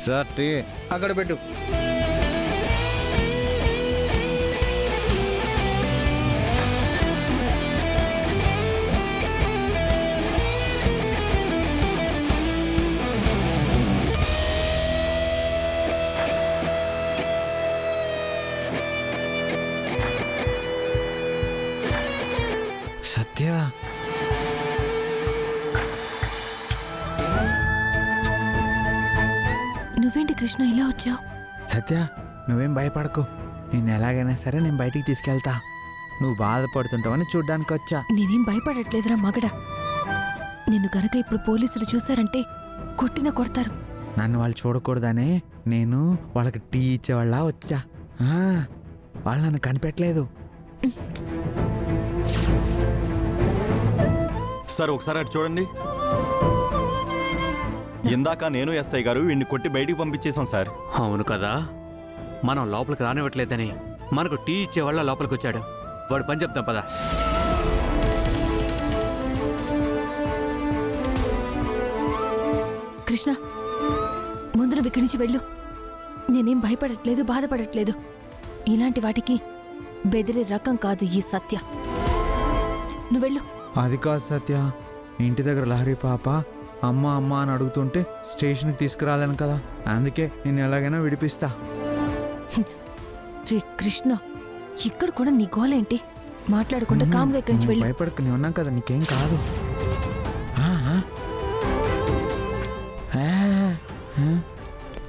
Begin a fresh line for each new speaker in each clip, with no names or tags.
Sir tea
అక్కడ పెట్టు.
సత్య
నువ్వేంటి కృష్ణ ఇలా వచ్చావు?
సత్య నువ్వేం భయపడకు, నేను ఎలాగైనా సరే నేను బయటికి తీసుకెళ్తా. నువ్వు బాధపడుతుంటావని చూడ్డానికి వచ్చా.
నేనేం భయపడట్లేదురా మగడా. నిన్ను గనక ఇప్పుడు పోలీసులు చూశారంటే కొడతారు.
నన్ను వాళ్ళు చూడకూడదనే నేను వాళ్ళకి టీ ఇచ్చేవాళ్ళ వచ్చా. వాళ్ళు నన్ను కనిపెట్టలేదు.
సార్ ఒకసారి అటు చూడండి. ఇందాక నేను ఎస్ఐ గారు వీడిని కొట్టి బయటికి పంపించేశాం సార్.
అవును కదా, మనం లోపలికి రానివ్వట్లేదని మనకు టీ ఇచ్చేవాళ్ళ లోపలికి వచ్చాడు. వాడు పని చెప్తాం పదా.
కృష్ణ ముందు నువ్వు ఇక్కడి నుంచి వెళ్ళు. నేనేం భయపడట్లేదు, బాధపడట్లేదు. ఇలాంటి వాటికి బెదిరే రకం కాదు ఈ సత్య. నువ్వు వెళ్ళు.
అది కాదు సత్య, ఇంటి దగ్గర లహరి పాప అమ్మ అమ్మ అని అడుగుతుంటే స్టేషన్కి తీసుకురాలేను కదా, అందుకే నేను ఎలాగైనా విడిపిస్తా.
రే కృష్ణ, ఇక్కడ కూడా నీ గోలేంటి? మాట్లాడకుండా కామ్గా ఇక్కడి నుంచి వెళ్ళు.
భయపడకు, నేను ఉన్నాం కదా, నీకేం కాదు.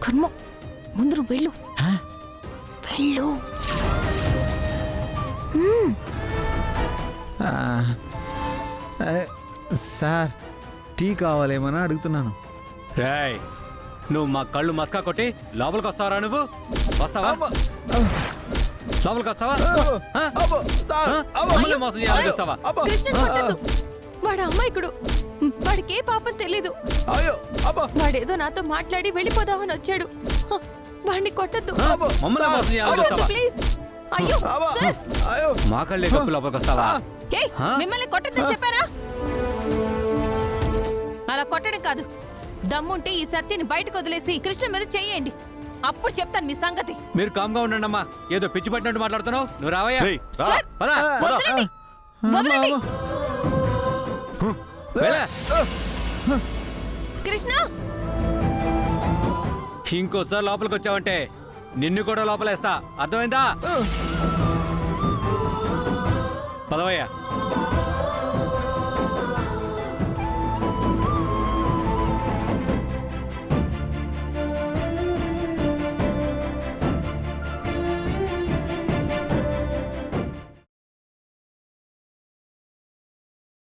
కర్మ, ముందు నువ్వు వెళ్ళు. వెళ్ళు.
సార్ టీ కావాలేమని అడుగుతున్నాను.
రేయ్, నువ్వు మా కళ్ళు మస్కా కొట్టి లోపలికి వస్తావరా? నువ్వు వస్తావా? లోపలికి వస్తావా? మమ్మల్ని మోసం చేయాలని చూస్తావా?
కృష్ణ కొట్టొద్దు. వాడు అమ్మాయికుడు, వాడికే పాపం తెలీదు. వాడేదో నాతో మాట్లాడి వెళ్ళిపోదామని వచ్చాడు. వాడిని కొట్టద్దు.
మమ్మల్ని మోసం చేయాలని చూస్తావా?
ప్లీజ్. అయ్యో సార్,
మా కళ్ళే కప్పు లోపలికి వస్తావా?
ఏయ్, మిమ్మల్ని కొట్టద్దని చెప్పారా? అలా కొట్టడం కాదు, దమ్ముంటే ఈ సత్యని బయటకు వదిలేసి కృష్ణ మీద చెయ్యండి. అప్పుడు చెప్తాను మీ సంగతి.
మీరు కామ్గా ఉండండి అమ్మా. ఏదో పిచ్చి పట్టినట్టు మాట్లాడుతున్నావు. నువ్వు రావయ్యా.
రేయ్, రా.
సార్,
పదా.
వదలండి. వదలండి.
వెళ్ళ.
కృష్ణ,
ఇంకోసారి లోపలికి వచ్చావంటే నిన్ను కూడా లోపలేస్తా. అర్థమైందా? పదవయ్యా.